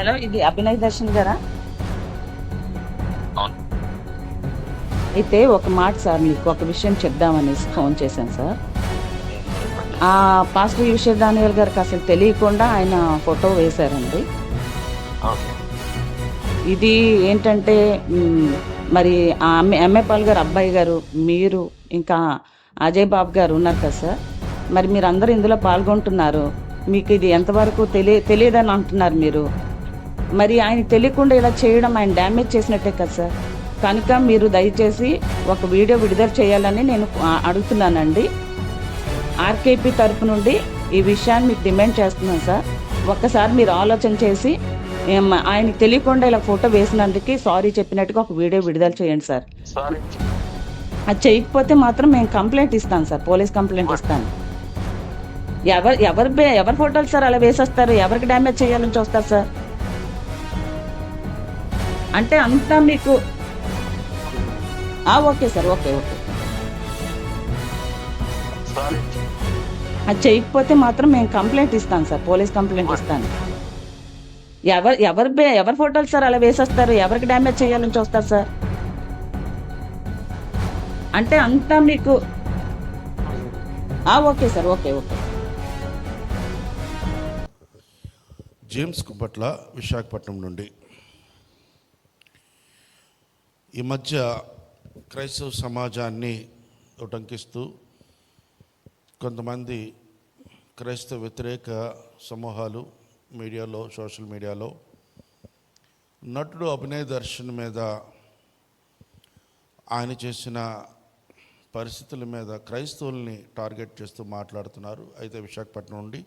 Hello, ఇది అభినయ్ దర్శన్ గారా? అవును. అయితే ఒక మాట సార్, మీకు ఒక విషయం చెప్దామనేసి ఫోన్ చేశాను సార్. చెప్పండి. ఆ పాస్టర్ ఈషా దానియేల్ గారికి అసలు తెలియకుండా ఆయన ఫోటో వేశారండి. ఓకే. ఇది ఏంటంటే మరి ఆ ఎంఏ పాల్ గారు అబ్బాయి గారు, మీరు ఇంకా అజయ్ బాబు గారు ఉన్నారు కదా సార్. మరి మీరు అందరూ ఇందులో పాల్గొంటున్నారు. మీకు ఇది ఎంతవరకు తెలియదని అంటున్నారు మీరు. మరి ఆయన తెలియకుండా ఇలా చేయడం ఆయన డ్యామేజ్ చేసినట్టే కదా సార్. కనుక మీరు దయచేసి ఒక వీడియో విడుదల చేయాలని నేను అడుగుతున్నానండి. ఆర్కేపీ తరపు నుండి ఈ విషయాన్ని మీకు డిమాండ్ చేస్తున్నాను సార్. ఒక్కసారి మీరు ఆలోచన చేసి ఆయనకి తెలియకుండా ఇలా ఫోటో వేసినందుకు సారీ చెప్పినట్టుగా ఒక వీడియో విడుదల చేయండి సార్. సారీ. అది చేయకపోతే మాత్రం మేము కంప్లైంట్ ఇస్తాను సార్, పోలీస్ కంప్లైంట్ ఇస్తాను. ఎవరి ఫోటోలు సార్ అలా వేసేస్తారు? ఎవరికి డ్యామేజ్ చేయాలని చూస్తారు సార్? అంటే అంతా మీకు ఓకే సార్, ఓకే. సారీ. అది చేయకపోతే మాత్రం మేము కంప్లైంట్ ఇస్తాను సార్, పోలీస్ కంప్లైంట్ ఇస్తాను. ఎవరి ఫోటోలు సార్ అలా వేసేస్తారు? ఎవరికి డ్యామేజ్ చేయాలని చూస్తారు సార్? అంటే అంతా మీకు okay sir, okay. James Kuppatla, Visakhapatnam నుండి. ఈ మధ్య క్రైస్తవ సమాజాన్ని ఉటంకిస్తూ కొంతమంది క్రైస్తవ వ్యతిరేక సమూహాలు మీడియాలో, సోషల్ మీడియాలో నటుడు అభినయ్ దర్శన్ మీద, ఆయన చేసిన పరిస్థితుల మీద క్రైస్తవుల్ని టార్గెట్ చేస్తూ మాట్లాడుతున్నారు. అయితే విశాఖపట్నం నుండి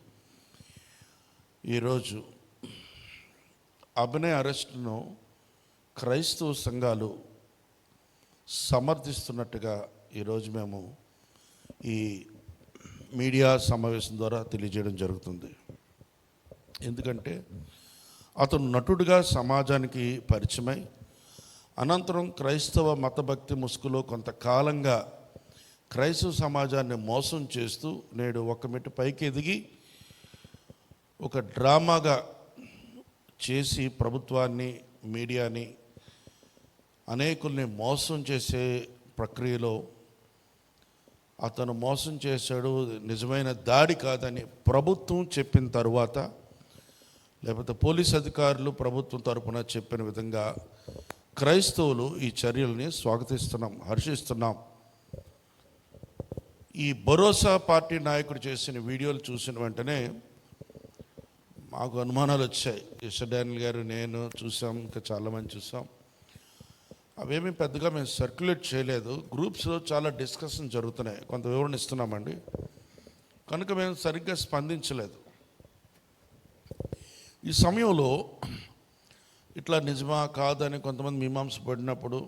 ఈరోజు అభినయ్ అరెస్టును క్రైస్తవ సంఘాలు సమర్థిస్తున్నట్టుగా ఈరోజు మేము ఈ మీడియా సమావేశం ద్వారా తెలియజేయడం జరుగుతుంది. ఎందుకంటే అతను నటుడిగా సమాజానికి పరిచయమై అనంతరం క్రైస్తవ మతభక్తి ముసుగులో కొంతకాలంగా క్రైస్తవ సమాజాన్ని మోసం చేస్తూ నేడు ఒక మెట్టు పైకి ఎదిగి ఒక డ్రామాగా చేసి ప్రభుత్వాన్ని, మీడియాని, అనేకుల్ని మోసం చేసే ప్రక్రియలో అతను మోసం చేశాడు. నిజమైన దాడి కాదని ప్రభుత్వం చెప్పిన తర్వాత, లేకపోతే పోలీస్ అధికారులు ప్రభుత్వం తరపున చెప్పిన విధంగా క్రైస్తవులు ఈ చర్యల్ని స్వాగతిస్తున్నాం, హర్షిస్తున్నాం. ఈ భరోసా పార్టీ నాయకుడు చేసిన వీడియోలు చూసిన వెంటనే మాకు అనుమానాలు వచ్చాయి. ఈషా దానియేల్ గారు, నేను చూసాం, ఇంకా చాలామంది చూసాం. అవేమీ పెద్దగా మేము సర్క్యులేట్ చేయలేదు. గ్రూప్స్లో చాలా డిస్కషన్ జరుగుతున్నాయి, కొంత వివరణ ఇస్తున్నామండి. కనుక మేము సరిగ్గా స్పందించలేదు. ఈ సమయంలో ఇట్లా నిజమా కాదని కొంతమంది మీమాంస పడినప్పుడు,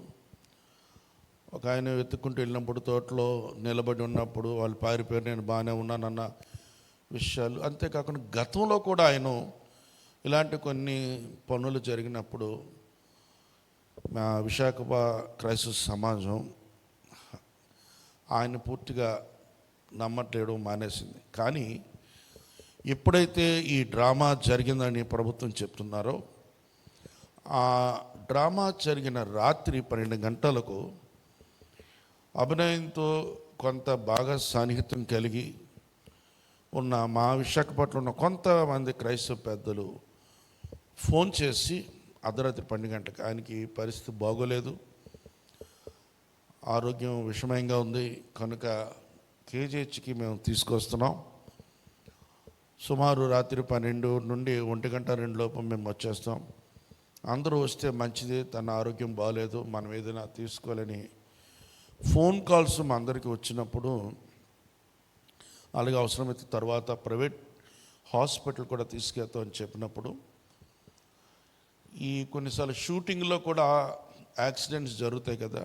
ఒక ఆయన వెతుక్కుంటూ వెళ్ళినప్పుడు, తోటలో నిలబడి ఉన్నప్పుడు వాళ్ళు పారిపోయారు, నేను బాగానే ఉన్నానన్న విషయాలు. అంతేకాకుండా గతంలో కూడా ఆయన ఇలాంటి కొన్ని పనులు జరిగినప్పుడు మా విశాఖ క్రైస్తవ సమాజం ఆయన పూర్తిగా నమ్మట్లేడు, మానేసింది. కానీ ఎప్పుడైతే ఈ డ్రామా జరిగిందని ప్రభుత్వం చెప్తున్నారో, ఆ డ్రామా జరిగిన రాత్రి 12 గంటలకు అభినయంతో కొంత బాగా సాన్నిహిత్యం కలిగి ఉన్న మా విశాఖపట్నంలో ఉన్న కొంతమంది క్రైస్తవ పెద్దలు ఫోన్ చేసి అర్ధరాత్రి 12 గంటలకు ఆయనకి పరిస్థితి బాగోలేదు, ఆరోగ్యం విషమయంగా ఉంది, కనుక కేజీహెచ్కి మేము తీసుకొస్తున్నాం, సుమారు రాత్రి 12 నుండి 1 గంట 2 లోపు మేము వచ్చేస్తాం, అందరూ వస్తే మంచిది, తన ఆరోగ్యం బాగోలేదు, మనం ఏదైనా తీసుకోవాలని ఫోన్ కాల్స్ మా అందరికీ వచ్చినప్పుడు, అలాగే అవసరమైతే తర్వాత ప్రైవేట్ హాస్పిటల్ కూడా తీసుకెళ్తామని చెప్పినప్పుడు, ఈ కొన్నిసార్లు షూటింగ్లో కూడా యాక్సిడెంట్స్ జరుగుతాయి కదా,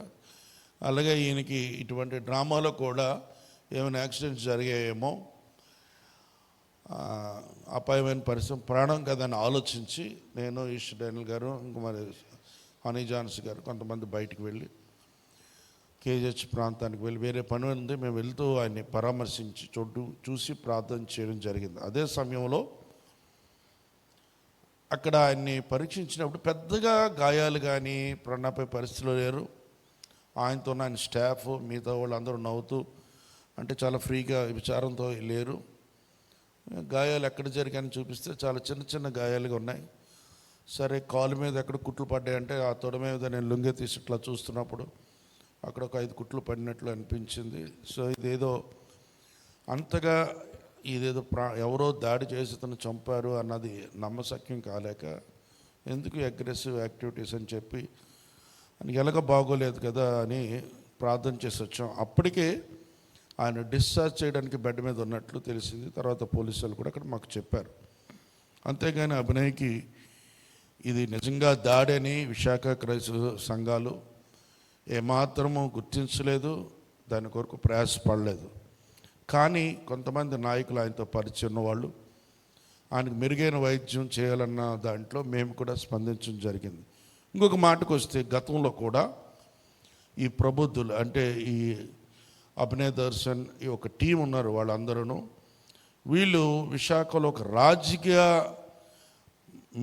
అలాగే ఈయనకి ఇటువంటి డ్రామాలో కూడా ఏమైనా యాక్సిడెంట్స్ జరిగాయేమో, అపాయమైన పరిస్థితి, ప్రాణం కదని ఆలోచించి నేను, ఈషా దానియేల్ గారు, ఇంకా మరి హనీ జాన్స్ గారు కొంతమంది బయటికి వెళ్ళి కేజీహెచ్ ప్రాంతానికి వెళ్ళి, వేరే పని ఉంది, మేము వెళ్తూ ఆయన్ని పరామర్శించి చూసి ప్రార్థన చేయడం జరిగింది. అదే సమయంలో అక్కడ ఆయన్ని పరీక్షించినప్పుడు పెద్దగా గాయాలు కానీ ప్రాణాపాయ పరిస్థితిలో లేరు. ఆయనతో ఉన్న ఆయన స్టాఫ్ మిగతా వాళ్ళు అందరూ నవ్వుతూ అంటే చాలా ఫ్రీగా విచారంతో లేరు. గాయాలు ఎక్కడ జరిగాయని చూపిస్తే చాలా చిన్న చిన్న గాయాలుగా ఉన్నాయి. సరే కాలు మీద ఎక్కడ కుట్లు పడ్డాయంటే ఆ తొడ మీద నేను లుంగె తీసి ఇట్లా చూస్తున్నప్పుడు అక్కడ ఒక 5 కుట్లు పడినట్లు అనిపించింది. సో ఇదేదో అంతగా ఇదేదో ఎవరో దాడి చేసి తను చంపారు అన్నది నమ్మశక్యం కాలేక ఎందుకు అగ్రెసివ్ యాక్టివిటీస్ అని చెప్పి ఎలాగ బాగోలేదు కదా అని ప్రార్థన చేసి వచ్చాం. అప్పటికే ఆయన డిశ్చార్జ్ చేయడానికి బెడ్ మీద ఉన్నట్లు తెలిసింది. తర్వాత పోలీసులు కూడా అక్కడ మాకు చెప్పారు. అంతేగాని అభినయ్కి ఇది నిజంగా దాడని విశాఖ క్రైస్తవ సంఘాలు ఏమాత్రము గుర్తించలేదు, దాని కొరకు ప్రయాసపడలేదు. కానీ కొంతమంది నాయకులు ఆయనతో పరిచయం ఉన్నవాళ్ళు ఆయనకు మెరుగైన వైద్యం చేయాలన్న దాంట్లో మేము కూడా స్పందించడం జరిగింది. ఇంకొక మాటకు వస్తే గతంలో కూడా ఈ ప్రబుద్ధులు అంటే ఈ అభినయ్ దర్శన్ ఈ ఒక టీం ఉన్నారు. వాళ్ళందరూ వీళ్ళు విశాఖలో ఒక రాజకీయ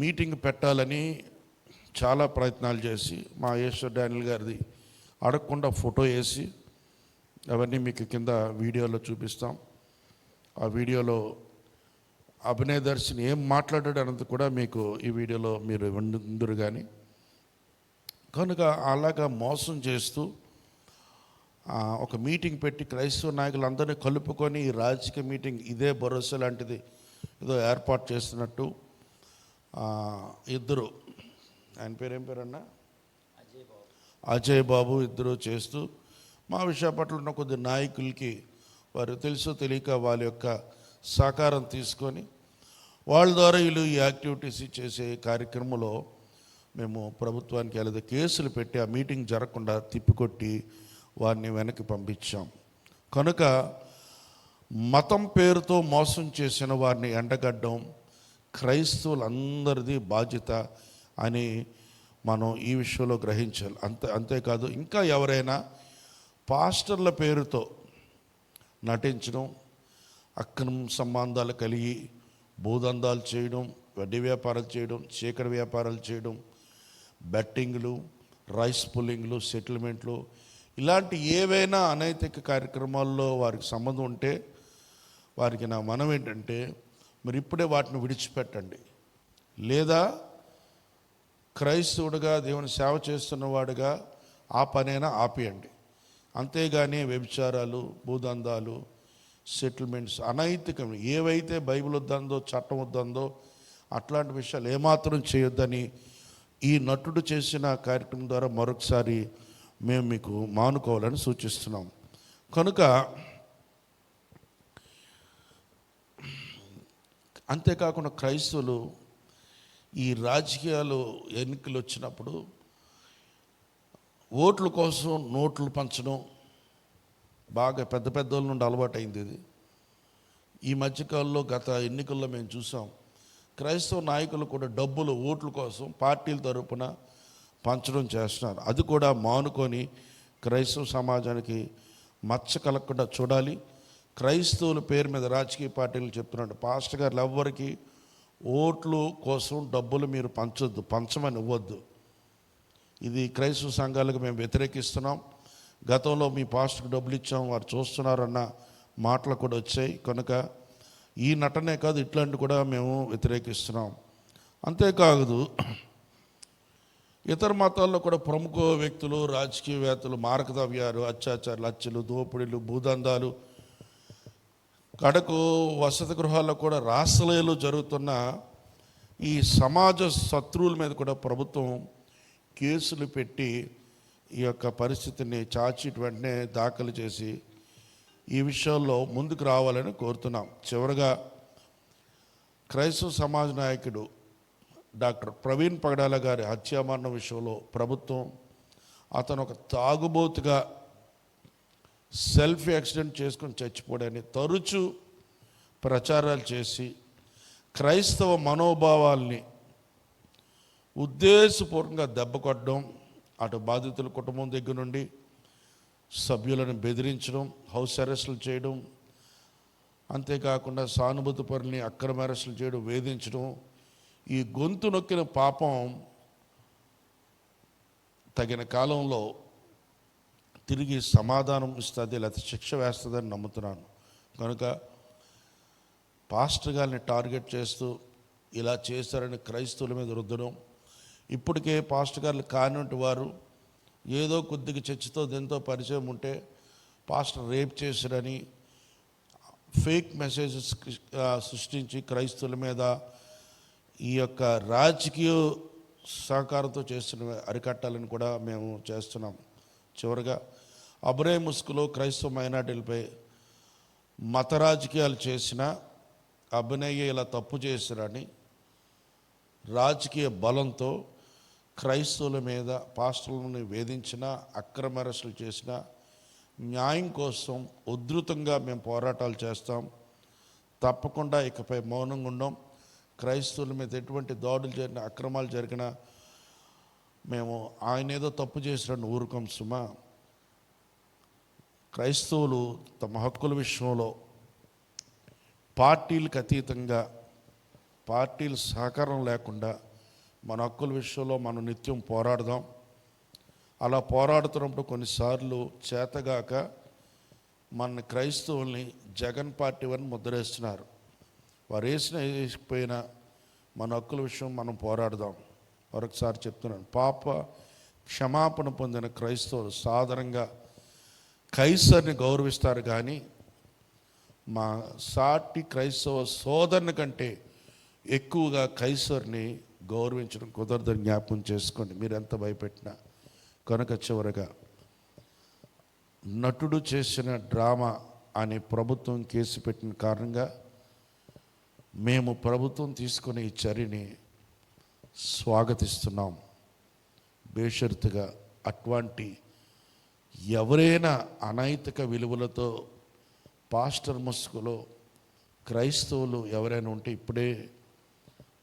మీటింగ్ పెట్టాలని చాలా ప్రయత్నాలు చేసి మా ఈశ్వర్ డానియల్ గారిది అడగకుండా ఫోటో వేసి అవన్నీ మీకు కింద వీడియోలో చూపిస్తాం. ఆ వీడియోలో అభినయ్ దర్శన్ ఏం మాట్లాడాడు అన్నది కూడా మీకు ఈ వీడియోలో మీరు విందురు. కానీ కనుక అలాగా మోసం చేస్తూ ఒక మీటింగ్ పెట్టి క్రైస్తవ నాయకులందరినీ కలుపుకొని ఈ రాజకీయ మీటింగ్ ఇదే భరోసా లాంటిది ఏదో ఏర్పాటు చేస్తున్నట్టు ఇద్దరు, ఆయన పేరు ఏం పేరన్నా, అజయ్ బాబు ఇద్దరు చేస్తూ మా విశాఖపట్నంలో ఉన్న కొద్ది నాయకులకి వారు తెలుసో తెలియక వాళ్ళ యొక్క సహకారం తీసుకొని వాళ్ళ ద్వారా వీళ్ళు ఈ యాక్టివిటీస్ చేసే కార్యక్రమంలో మేము ప్రభుత్వానికి లేదా కేసులు పెట్టి ఆ మీటింగ్ జరగకుండా తిప్పికొట్టి వారిని వెనక్కి పంపించాం. కనుక మతం పేరుతో మోసం చేసిన వారిని ఎండగడ్డం క్రైస్తవులందరిది బాధ్యత అని మనం ఈ విషయంలో గ్రహించాలి. అంతేకాదు ఇంకా ఎవరైనా పాస్టర్ల పేరుతో నటించడం, అక్రమ సంబంధాలు కలిగి భూదందాలు చేయడం, వడ్డీ వ్యాపారాలు చేయడం, చీకటి వ్యాపారాలు చేయడం, బెట్టింగ్లు, రైస్ పుల్లింగ్లు, సెటిల్మెంట్లు, ఇలాంటి ఏవైనా అనైతిక కార్యక్రమాల్లో వారికి సంబంధం ఉంటే వారికి నా మనం ఏంటంటే మీరు ఇప్పుడే వాటిని విడిచిపెట్టండి, లేదా క్రైస్తవుడిగా దేవుని సేవ చేస్తున్నవాడుగా ఆ పనైనా ఆపేయండి. అంతేగాని వ్యభిచారాలు, భూదందాలు, సెటిల్మెంట్స్, అనైతికం ఏవైతే బైబిల్ వద్దందో చట్టం వద్దందో అట్లాంటి విషయాలు ఏమాత్రం చేయొద్దని ఈ నటుడు చేసిన కార్యక్రమం ద్వారా మరొకసారి మేము మీకు మానుకోవాలని సూచిస్తున్నాం. కనుక అంతేకాకుండా క్రైస్తవులు ఈ రాజకీయాలు ఎన్నికలు వచ్చినప్పుడు ఓట్ల కోసం నోట్లు పంచడం బాగా పెద్ద పెద్దోళ్ళ నుండి అలవాటైంది. ఇది ఈ మధ్యకాలంలో గత ఎన్నికల్లో మేము చూసాం. క్రైస్తవ నాయకులు కూడా డబ్బులు ఓట్ల కోసం పార్టీల తరపున పంచడం చేస్తున్నారు. అది కూడా మానుకొని క్రైస్తవ సమాజానికి మచ్చ కలగకుండా చూడాలి. క్రైస్తవుల పేరు మీద రాజకీయ పార్టీలు చెప్తున్నాడు, పాస్టర్ గారు ఎవ్వరికి ఓట్లు కోసం డబ్బులు మీరు పంచొద్దు, పంచమని ఇవ్వద్దు. ఇది క్రైస్తవ సంఘాలకు మేము వ్యతిరేకిస్తున్నాం. గతంలో మీ పాస్టర్కి డబ్బులు ఇచ్చాం, వారు చూస్తున్నారన్న మాటలు కూడా వచ్చాయి. కనుక ఈ నటనే కాదు, ఇట్లాంటి కూడా మేము వ్యతిరేకిస్తున్నాం. అంతేకాదు ఇతర మతాల్లో కూడా ప్రముఖ వ్యక్తులు, రాజకీయవేత్తలు మారకద్రవ్యాలు, అత్యాచారాలు, హత్యలు, దోపిడీలు, భూదందాలు, కడకు వసతి గృహాల్లో కూడా రాసలీలు జరుగుతున్న ఈ సమాజ శత్రువుల మీద కూడా ప్రభుత్వం కేసులు పెట్టి ఈ యొక్క పరిస్థితిని చార్జ్షీట్ వెంటనే దాఖలు చేసి ఈ విషయాల్లో ముందుకు రావాలని కోరుతున్నాం. చివరగా క్రైస్తవ సమాజ నాయకుడు డాక్టర్ ప్రవీణ్ పగడాల గారి హత్యామరణం విషయంలో ప్రభుత్వం అతను ఒక తాగుబోతుగా సెల్ఫ్ యాక్సిడెంట్ చేసుకొని చచ్చిపోయాడని తరచూ ప్రచారాలు చేసి క్రైస్తవ మనోభావాల్ని ఉద్దేశపూర్వకంగా దెబ్బకొట్టడం, అటు బాధితుల కుటుంబం దగ్గర నుండి సభ్యులను బెదిరించడం, హౌస్ అరెస్టులు చేయడం, అంతేకాకుండా సానుభూతి పరుల్ని అక్రమ అరెస్టులు చేయడం, వేధించడం, ఈ గొంతు నొక్కిన పాపం తగిన కాలంలో తిరిగి సమాధానం ఇస్తుంది, లేకపోతే శిక్ష వేస్తుందని నమ్ముతున్నాను. కనుక పాస్టర్ గారిని టార్గెట్ చేస్తూ ఇలా చేశారని క్రైస్తవుల మీద రుద్దడం, ఇప్పటికే పాస్టర్ గారు కానివంటి వారు ఏదో కొద్దిగా చర్చతో దీంతో పరిచయం ఉంటే పాస్టర్ రేప్ చేశారని ఫేక్ మెసేజెస్ సృష్టించి క్రైస్తవుల మీద ఈ యొక్క రాజకీయ సహకారంతో చేస్తున్న అరికట్టాలని కూడా మేము చేస్తున్నాం. చివరిగా అబ్రే ముసుగులో క్రైస్తవ మైనార్టీలపై మత రాజకీయాలు చేసిన అభినయ ఇలా తప్పు చేశారని రాజకీయ బలంతో క్రైస్తవుల మీద పాస్టర్లను వేధించిన, అక్రమ అరెస్టులు చేసిన న్యాయం కోసం ఉధృతంగా మేము పోరాటాలు చేస్తాం. తప్పకుండా ఇకపై మౌనంగా ఉండం. క్రైస్తవుల మీద ఎటువంటి దాడులు జరిగిన, అక్రమాలు జరిగినా మేము ఆయన ఏదో తప్పు చేసినట్టు ఊరుకోం సుమా. క్రైస్తవులు తమ హక్కుల విషయంలో పార్టీలకు అతీతంగా, పార్టీల సహకారం లేకుండా మన హక్కుల విషయంలో మనం నిత్యం పోరాడదాం. అలా పోరాడుతున్నప్పుడు కొన్నిసార్లు చేతగాక మన క్రైస్తవుల్ని జగన్ పార్టీ వారిని ముద్రేస్తున్నారు. వారు వేసిపోయిన మన హక్కుల విషయం మనం పోరాడదాం. మరొకసారి చెప్తున్నాను, పాప క్షమాపణ పొందిన క్రైస్తవులు సాధారణంగా కైసర్ని గౌరవిస్తారు, కానీ మా సాటి క్రైస్తవ సోదరుని కంటే ఎక్కువగా కైసర్ని గౌరవించడం కుదరదని జ్ఞాపకం చేసుకోండి, మీరు ఎంత భయపెట్టినా. కనుక చివరగా నటుడు చేసిన డ్రామా అని ప్రభుత్వం కేసు పెట్టిన కారణంగా మేము ప్రభుత్వం తీసుకునే ఈ చర్యని స్వాగతిస్తున్నాం. బేషరతుగా అటువంటి ఎవరైనా అనైతిక విలువలతో పాస్టర్ ముసుగులో క్రైస్తవులు ఎవరైనా ఉంటే ఇప్పుడే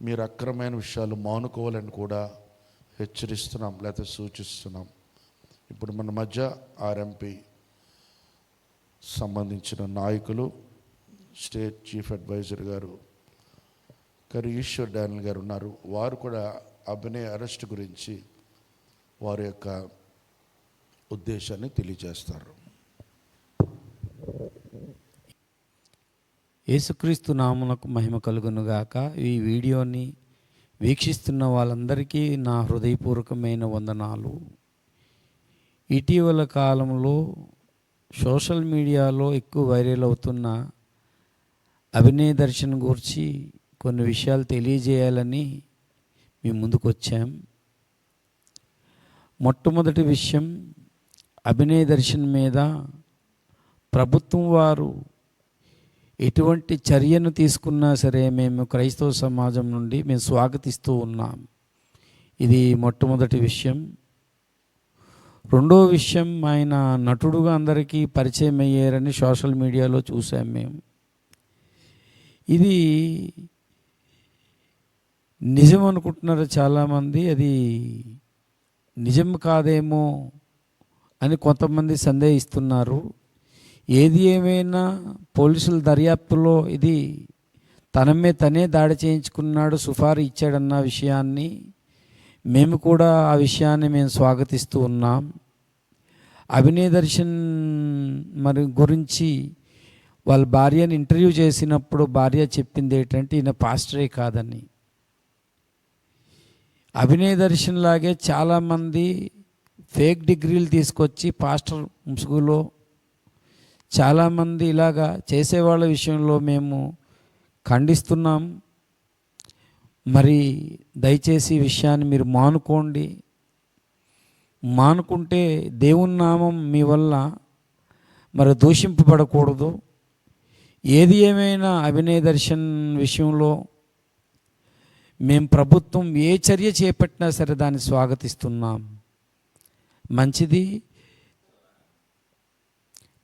మీరు అక్రమైన విషయాలు మానుకోవాలని కూడా హెచ్చరిస్తున్నాం, లేకపోతే సూచిస్తున్నాం. ఇప్పుడు మన మధ్య ఆర్ఎంపీ సంబంధించిన నాయకులు, స్టేట్ చీఫ్ అడ్వైజర్ గారు ఈశ్వర్ డానియల్ గారు ఉన్నారు. వారు కూడా అభినయ అరెస్ట్ గురించి వారి యొక్క ఉద్దేశాన్ని తెలియజేస్తారు. యేసుక్రీస్తు నామమునకు మహిమ కలుగునుగాక. ఈ వీడియోని వీక్షిస్తున్న వాళ్ళందరికీ నా హృదయపూర్వకమైన వందనాలు. ఇటీవల కాలంలో సోషల్ మీడియాలో ఎక్కువ వైరల్ అవుతున్న అభినయ దర్శన్ గురించి కొన్ని విషయాలు తెలియజేయాలని మేము ముందుకు వచ్చాం. మొట్టమొదటి విషయం, అభినయ దర్శన్ మీద ప్రభుత్వం వారు ఎటువంటి చర్యను తీసుకున్నా సరే మేము క్రైస్తవ సమాజం నుండి మేము స్వాగతిస్తూ ఉన్నాం. ఇది మొట్టమొదటి విషయం. రెండో విషయం, ఆయన నటుడుగా అందరికీ పరిచయం అయ్యారని సోషల్ మీడియాలో చూసాం మేము. ఇది నిజం అనుకుంటున్నారు చాలామంది, అది నిజం కాదేమో అని కొంతమంది సందేహిస్తున్నారు. ఏది ఏమైనా పోలీసుల దర్యాప్తులో ఇది తనే దాడి చేయించుకున్నాడు, సుఫారీ ఇచ్చాడన్న విషయాన్ని మేము కూడా ఆ విషయాన్ని మేము స్వాగతిస్తూ ఉన్నాం. అభినయ దర్శన్ గురించి వాళ్ళ భార్యని ఇంటర్వ్యూ చేసినప్పుడు భార్య చెప్పింది ఏంటంటే ఈయన పాస్టరే కాదని. అభినయ దర్శన్ లాగే చాలామంది ఫేక్ డిగ్రీలు తీసుకొచ్చి పాస్టర్ ముసుగులో చాలామంది ఇలాగా చేసేవాళ్ళ విషయంలో మేము ఖండిస్తున్నాం. మరి దయచేసి ఈ విషయాన్ని మీరు మానుకుంటే దేవుని నామం మీ వల్ల మరి దూషింపబడకూడదు. ఏది ఏమైనా అభినయ దర్శన్ విషయంలో మేము ప్రభుత్వం ఏ చర్య చేపట్టినా సరే దాన్ని స్వాగతిస్తున్నాం. మంచిది.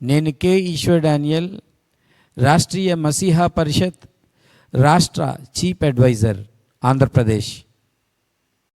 నేను ఈశ్వర్ డానియల్, రాష్ట్రీయ మసీహా పరిషత్ రాష్ట్ర చీఫ్ అడ్వైజర్, ఆంధ్రప్రదేశ్.